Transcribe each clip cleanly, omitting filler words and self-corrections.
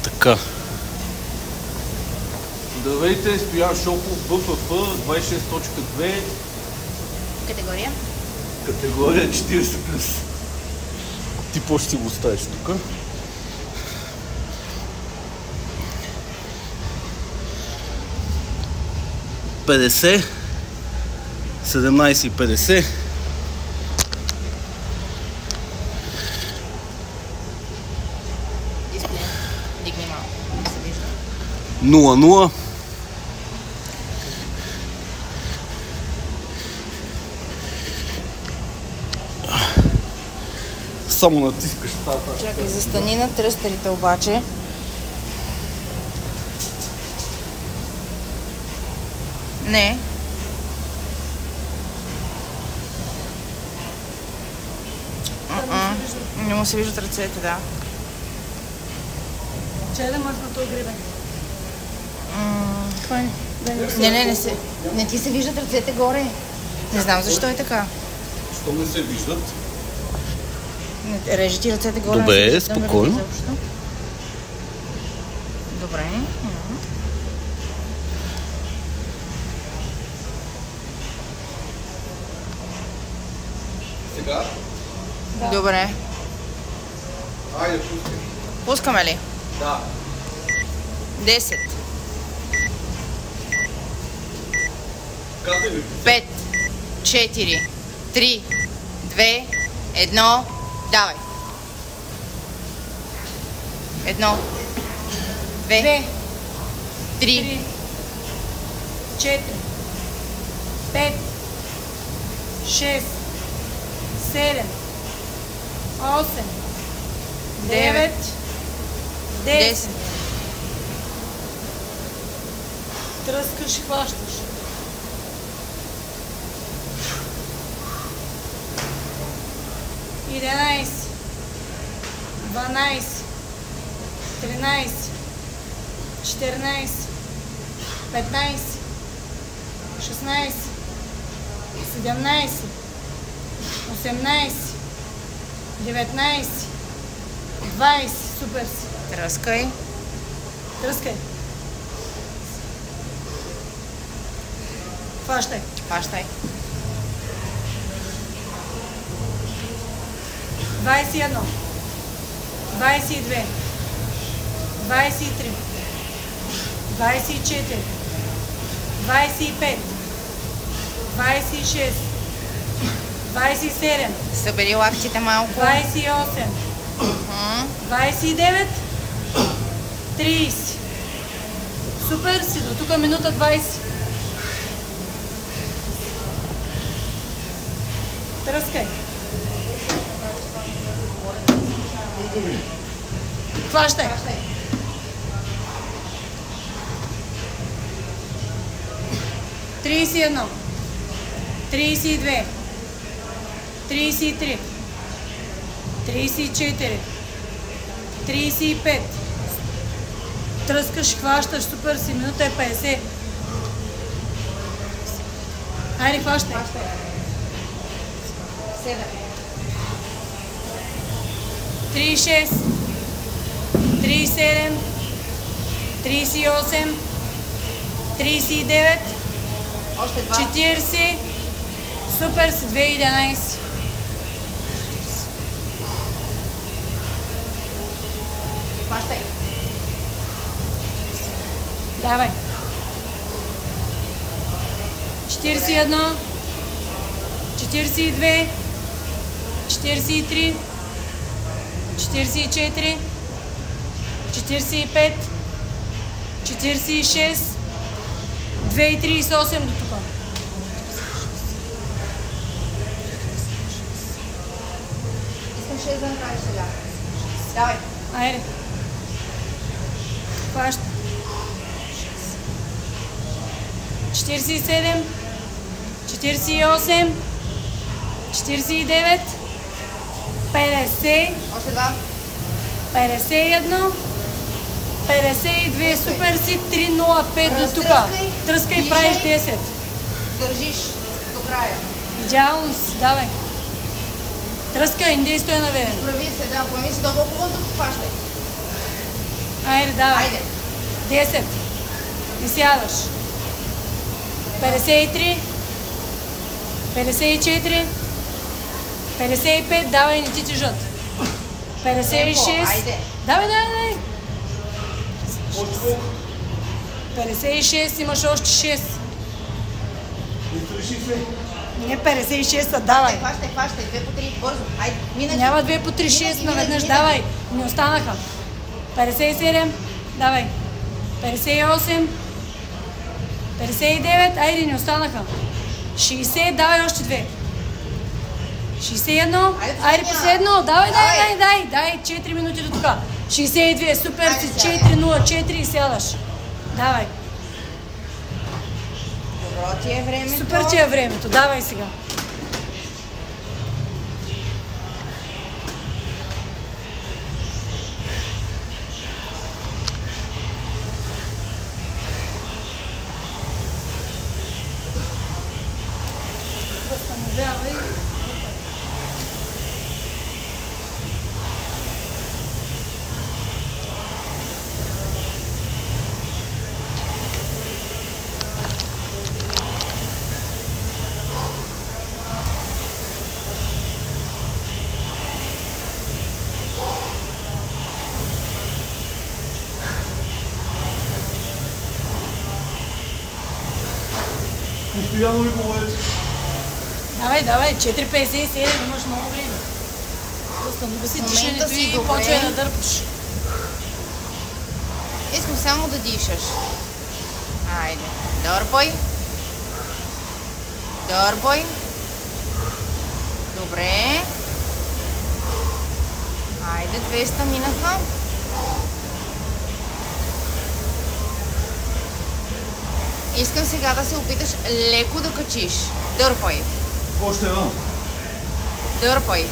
Така. Здравейте, Стоян Шопов, БФФ 26.2. Категория? Категория 40+. Ти по ще си го оставиш тук? $50, 17,50. Дигни малко, не се вижда. 0,0. Само натискаш тази. Чакай, застани на тръстерите обаче. Не. Не му се виждат ръцете, да. Че да мъжна този гребен? Не се. Не ти се виждат ръцете горе. Не знам защо е така. Що не се виждат? Реже ти ръцете горе. Добре, не се виждам спокойно. изобщо. Добре. Сега? Да. Добре. Айде, пускай. Пускаме ли? Да. 10, Казай ми. 5, 4, 3, 2, 1. Давай. 1, 2, 3, 4, 5, 6, 7, 8, 9, 10. 10. Тръскаш и хващаш. 11, 12, 13, 14, 15, 16, 17, 18, 19, 20. Супер си. Тръскай. Тръскай. Хващай. Хващай. 21, 22, 23, 24, 25, 26, 27, Събери лактите малко. 28, 29, 30. Супер си, до тук минута 20. Тръскай. Хващай. 31, 32, 33, 34, 35. Тръскаш, хващаш, супер си, минута е 50. Хайде, хващай. 36, 37, 38, 39, Още 40. Супер си, 2,11. Хващай. Давай. 41, 42, 43, 44, 45, 46, 2,38 до тук. Искам 6 да направиш сега. Давай. Айде. Хваща. 47, 48, 49, 50, Още 2. 51, 52. Супер си, 3,05 до тук. Разтръскай. Тръскай, Движи. правиш 10. Държиш до края. Идеално си, давай. Тръскай, не стой наведен. Прави се, да, поеми си дълбоко въздух, хващай. Айде, давай. Айде. 10. И сядаш. 53. 54. 55. Давай, не ти тежат. 56. Айде. Давай, давай, давай. Още колко? 56, имаш още 6. Не реши се. Не 56, а давай. Хващай, 2 по 3, бързо. Айде, минати. Няма 2 по 3, 6 наведнъж, давай. Не останаха. 57, давай. 58, 59, айде, не останаха. 60, давай още 2. 61, айде последно, давай, дай, 4 минути до тук. 62, супер си, 4-0-4 и сядаш. Давай. Добро ти е времето. Супер ти е времето, давай сега. Възстановявай. Постоянно ли говорите? Давай, 4,57, имаш много време. Възстанови си дишането и добре. почвай да дърпаш. Искам само да дишаш. Айде. Дърпай. Добре. Айде, 200 минаха. Искам сега да се опиташ леко да качиш. Дърпай. Още едно. Дърпай.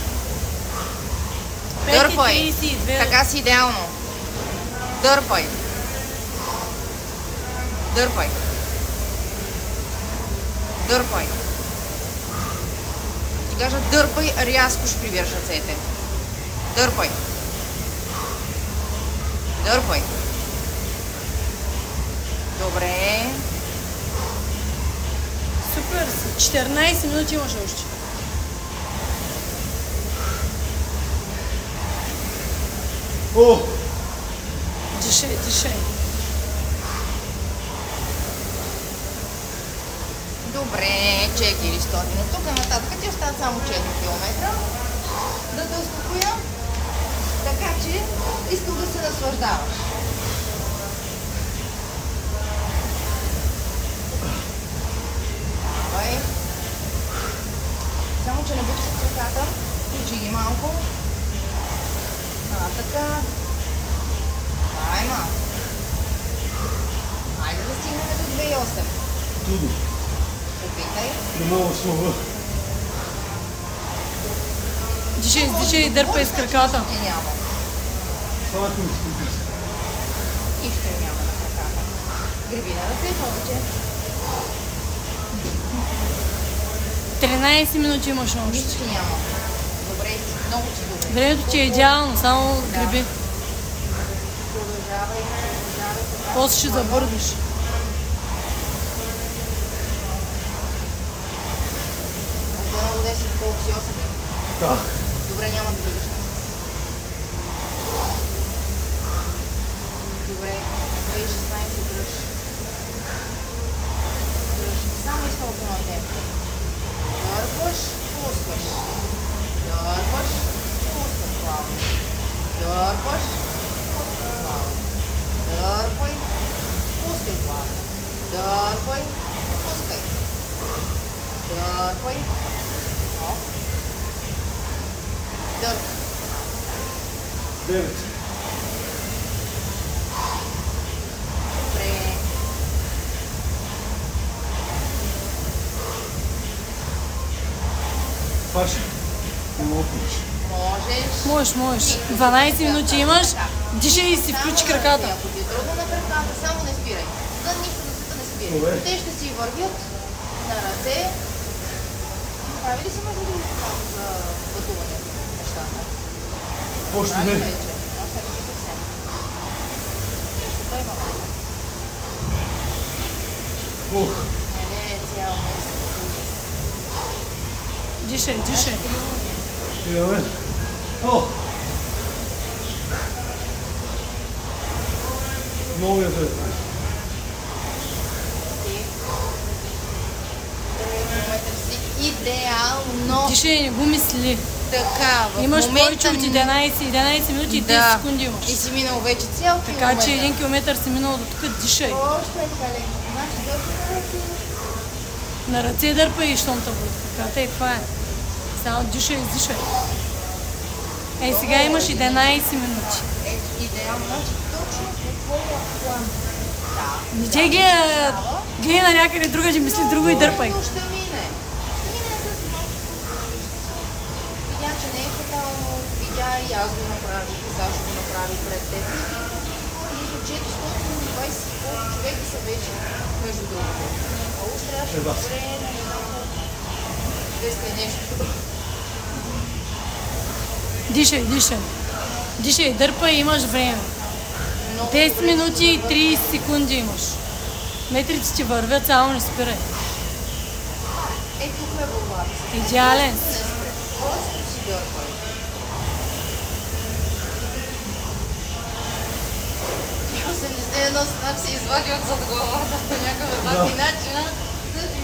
5,32. Така си идеално. Дърпай. Ти кажа дърпай, рязко ще прибираш ръцете. Дърпай. Добре. Супер си. 14 минути имаш още. О! Дишай. Добре, 400. От тук нататък ти остават само 4 км. Да те успокоя. Така че искам да се наслаждаваш. Давай. Само, че не буташ от ръката. Включи ги малко. Така. Дай малко. Айде да стигнем до 2,8. Трудно. Опитай. Не мога да смога. Дишай и дърпай с краката. И няма. Това е конституция. Нищо няма на краката. Греби на ръце повече. 13 минути имаш още. Нищо няма. Добре, много ти добре. Времето ти е идеално, само греби. Продължавай. После ще забърдиш. Отдолу 10, колко си 8. Да. Добре, няма да бъдеш. Добре, 2016 дръж. Само изколко на темпо. Дърпаш, пускаш. Плавно. Дърпай, пускай плавно. Дърпай, пускай. Оп. Дърпай. 9. Добре. Фаши. Не мога да получи. Можеш. 12 минути имаш. Дишай и си включи краката. Ако ти е трудно на краката, само не спирай. За нищо да се не спирай. Добре. Те ще си вървят на ръце. Прави ли си може да малко за пътуване нещата? Още Прави не. вече. Още не си съвсем. има. Ух. Не, цял месец. Дишай, дишай. Имаме. О! Много е за идеално. Дишай, не го мисли. Така, в Имаш момента... повече от 11 минути и 10 Да. секунди имаш. И си минал вече цял Така километър. че 1 километър си минал до тук, дишай. Още е така леко. Значи, докато На ръце дърпай, щом те бъде. Така, тъй, това е. Само дишай, издишай. Ей, сега имаш 11 минути. идеално. Значи, точно по твоя план. Да. Не те гледа на някъде друга, че мисли друго и дърпай. Но ще мине. Мине с малко. Видя, че не е фатално. Видя и аз го направих. И Сашо го направи пред теб. Между 420 човека са вече между другото. А уж трябваше да време на 200 и нещо. Дишай, дишай. Дишай, дърпай, имаш време. 10 минути и 30 секунди имаш. Метрите ти вървят, само не спирай. Е, тук е борбата. Идеален си. Не спре. Просто си дърпай. Се не знае едно знак се извади от зад главата по някакъв начин. Да ти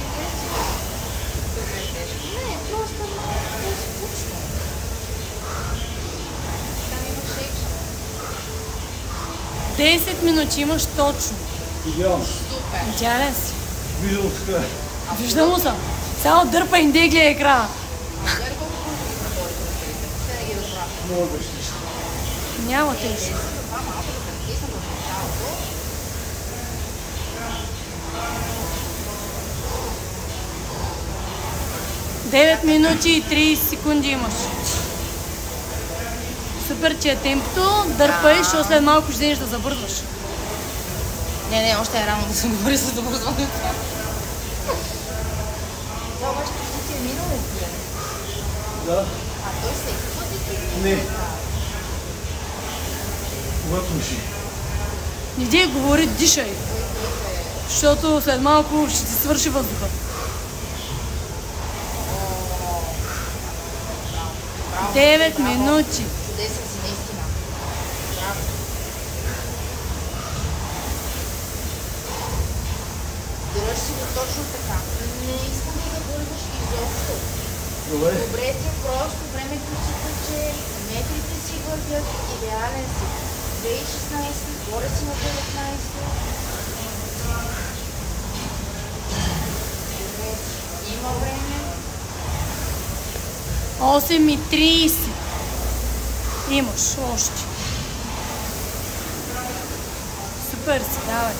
не, просто много е скучно. Там имаш екшен. 10 минути имаш точно. идеално. Супер. Идеален си. Виждам така. Виждам му съм. Само дърпай, не гледай екрана. Гледай колко хубаво работи на трите. Ще да ги разбрах. Много беше нищо. Няма теж. Това малко да прекисам в началото. Девет минути и 30 секунди имаш. Супер, че е темпото. Дърпай, защото след малко ще вземеш да забързваш. Не, още е рано да се говори с добързването. Това обаче ти е минало ли? Да. А той всеки път ли ти? Не. Когато миши. Не дей говори, дишай. Защото след малко ще ти свърши въздуха. 9 минути. Чудесен си наистина. Браво. Дръж си го точно така. Не искам да бързаш изобщо. Добре. Добре ти, просто времето си тече, метрите си вървят, идеален си. 2016, горе си на 19. Добре, има време. 8:30. Имаш още. Супер си, давай.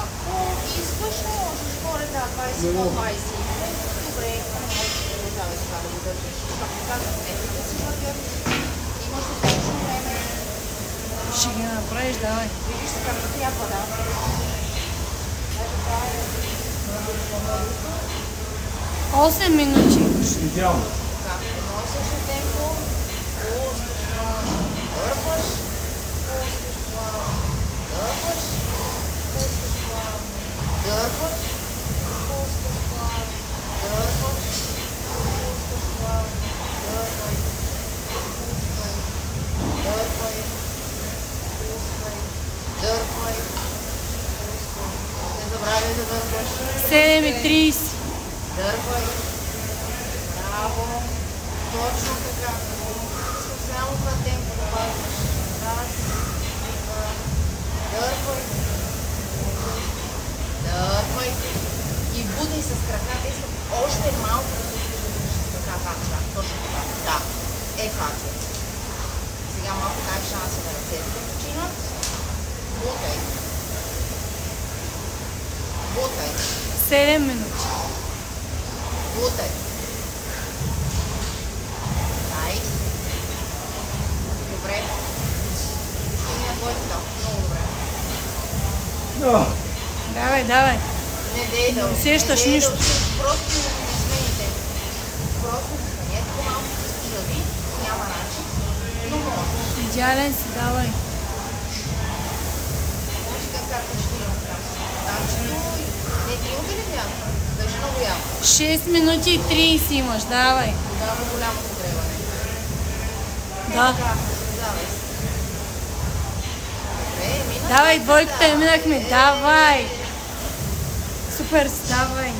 Ако искаш, можеш горе да 20 по 20. Добре, продължавай сега да го държиш. Както казах, метрите си вървят, имаш достатъчно време. Ще ги направиш, давай. Видиш се както трябва, да. Ето това е. 8 минути имаш. Идеално. Така, едно и също темпо, пускаш плавно, дърпаш, пускаш плавно, дърпаш, пускаш плавно, дърпаш, пускаш плавно, дърпаш, пускаш плавно, дърпай, пускай, дърпай, пускай, дърпай, пускай. Не забравяй да дърпаш. 7:30. Дърпай. Браво. Точно така. Искам само това темпо да пазваш. Раз, два. Дърпай. Дърпай. И будай с краката. Искам още малко да се движиш с краката. Точно така. Да. Е това е. Сега малко дай шанса на ръцете да починат. Бутай. Бутай. 7 минути. Бутай. Дай. Добре. Стигна твоето да. Много добре. Да. Давай, давай. Не дей да. усещаш не дей нищо. Да, просто не смените. Просто Идеален си, давай. Не, ти имате ли бях? Даже много яко. 6 минути и 30 имаш, давай. Тогава голямо загреване. Да. Така, давай. Добре, минахме. Давай, двойката я минахме, давай. Супер си, давай.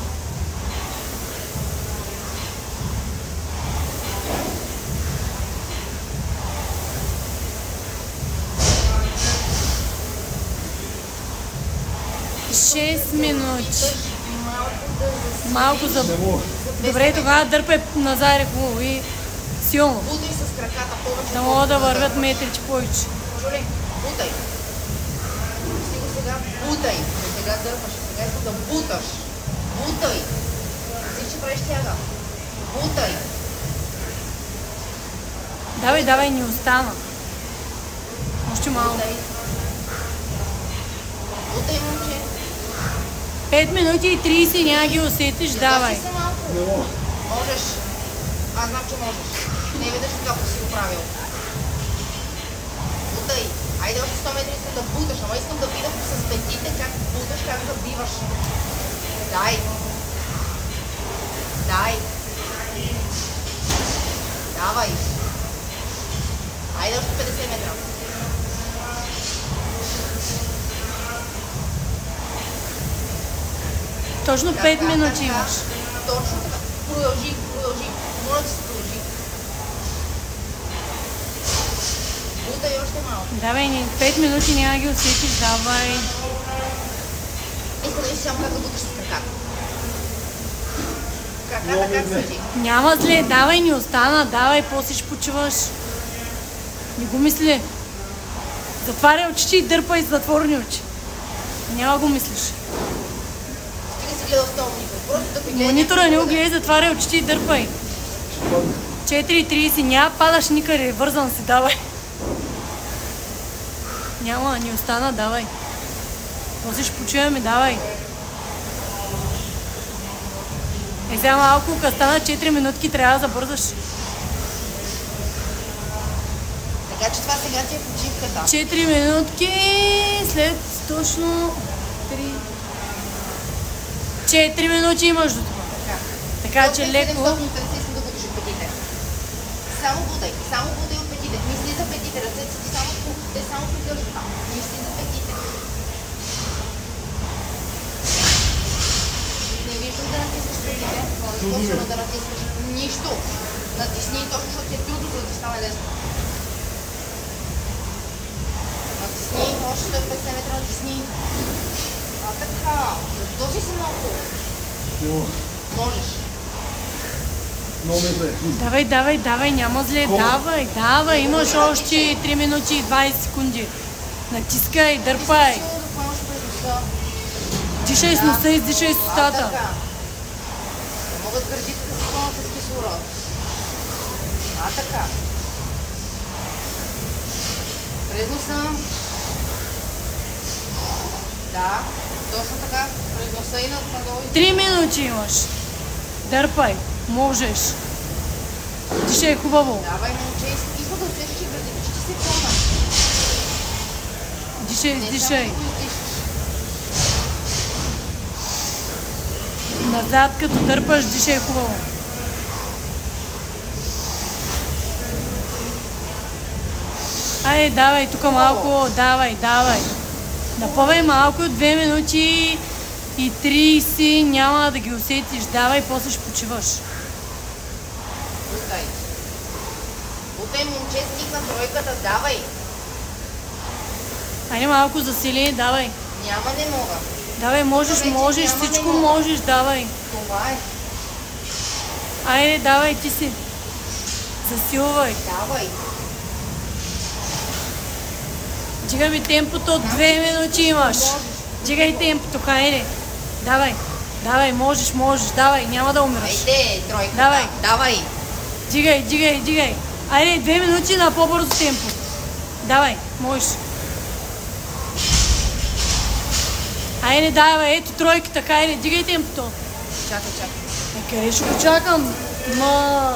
Шест минути. Малко за... Добре, тогава дърпай назад хубаво и силно. Бутай с краката повече. Да могат да вървят метричи повече. Жули, бутай. Стига сега, бутай. Сега дърпаш. Сега искам да буташ. Бутай. Си ще правиш тяга. Бутай. Давай, давай, ни остана. Още малко. Бутай. Бутай, момче. 5 минути и 30 няма ги усетиш, давай. Се малко. Не мога. Можеш. Аз знам, че можеш. Не видиш както си го правил. Бутай. Айде още 100 метра искам да буташ, ама искам да видя с петите как буташ, как да биваш. Дай. Дай. Давай. Айде още 50 метра. Точно 5 минути имаш. Точно така. Продължи, продължи. Моля да се продължи. Бутай още малко. Давай, 5 минути няма да ги усетиш, давай. Искам да ви само как да буташ с краката. Краката как седи? Няма зле, давай, ни остана, давай, после ще почиваш. Не го мисли. Затваря очите и дърпай с затворни очи. Няма го мислиш. Стига си гледал столника. Просто да те гледа. Монитора не го гледай, затваря очите и дърпай. 4.30, няма падаш никъде, вързан си, давай. Няма, ни остана, давай. После ще почиваме, давай. Сега малко, като стана 4 минутки, трябва да забързаш. Така че това сега ти е почивката. 4 минутки, след точно 4 минути имаш до това. Така че леко. 750 искам да буташ от петите. Само бутай от петите. Мисли за петите, ръцете ти само те само придържат там. Мисли за петите. Не виждам да натискаш петите. Точно да натискаш нищо. Натисни точно, защото ти е трудно, за да ти стане лесно. Натисни, още 150 метра натисни. А така, задължи се малко. Не мога. Можеш. Много ме зле. Давай, давай, давай, няма зле, давай, давай, имаш още 3 минути и 20 секунди. Натискай, дърпай. Искаш да поемаш през носа. Дишай с носа, издишай с А устата. така. Да могат гърдите да се пълнат с кислород. А така. През носа. Да, точно така. През носа и надолу. 3 минути имаш. Дърпай, можеш. Дишай хубаво. Давай, момче, искам да усещаш и гърдите, че ти се пълнат. Дишай, Не дишай. само да издишаш. Назад, като дърпаш, дишай хубаво. Айде, давай, тук малко, давай, давай. Напъвай малко, 2 минути и 30, няма да ги усетиш. Давай, после ще почиваш. Бутай. Бутай, момче, стигна тройката, давай. Айде малко засили, давай. Няма, не мога. Давай, можеш, Вече можеш, няма, всичко не мога. можеш, давай. Това е. Айде, давай, ти си. Засилвай. Давай. Дигай ми темпото, 2 минути имаш. Дигай темпото, хайде. Давай, давай, можеш, можеш, давай, няма да умираш. Айде, тройката. Давай. Давай. Дигай, дигай, дигай. Айде, 2 минути на по-бързо темпо. Давай, можеш. Айде, давай, ето тройката, хайде, дигай темпото. Чакай, чакай. Къде ще го чакам? Ма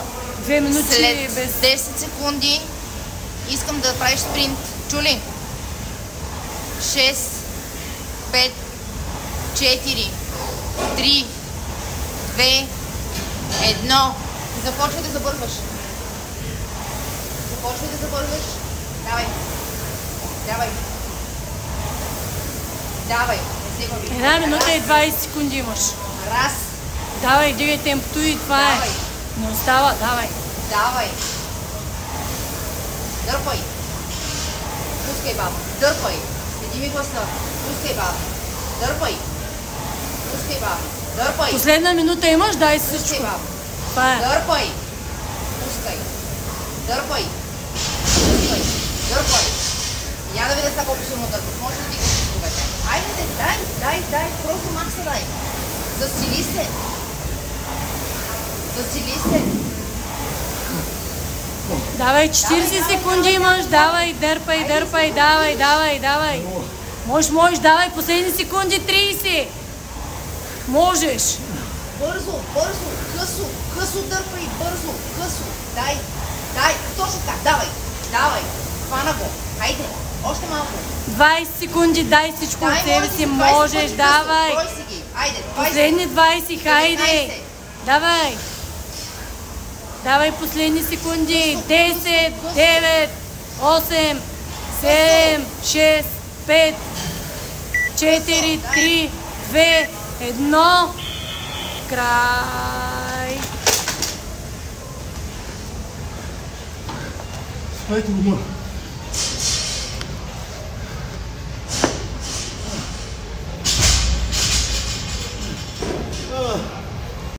2 минути След без... 10 секунди Искам да правиш спринт. Чули? 6, 5, 4, 3, 2, 1. Започвай да забързваш. Започвай да забързваш. Давай. Давай. Давай. Не се бави. 1 минута и 20 секунди имаш. Раз. Давай, дигай темпото и това е. Давай. Не остава, давай. Давай. Дърпай. Пускай, баба. Дърпай. Следи ми гласа. Пускай, баба. Дърпай. Пускай, баба. Дърпай. Последна минута имаш, дай Пускай, всичко. баба. Това е. Дърпай. Пускай. Дърпай. Пускай. Дърпай. Я да видя сега колко силно дърпаш. Може да дигаш часовете. Айде, дай. Просто макса дай. Засили се. Засили се. Давай, 40 секунди имаш, давай, дърпай, давай. Можеш, давай, последни секунди, 30. Можеш. Бързо, късо дърпай, бързо, късо. Дай, точно така, давай. Хвана го. Хайде, още малко. 20 секунди, дай всичко от себе си, можеш, давай. Брой си ги. Айде, 20. Последни 20, хайде. Давай. Давай последни секунди. 10, 9, 8, 7, 6, 5, 4, 3, 2, 1. Край. Спайте го,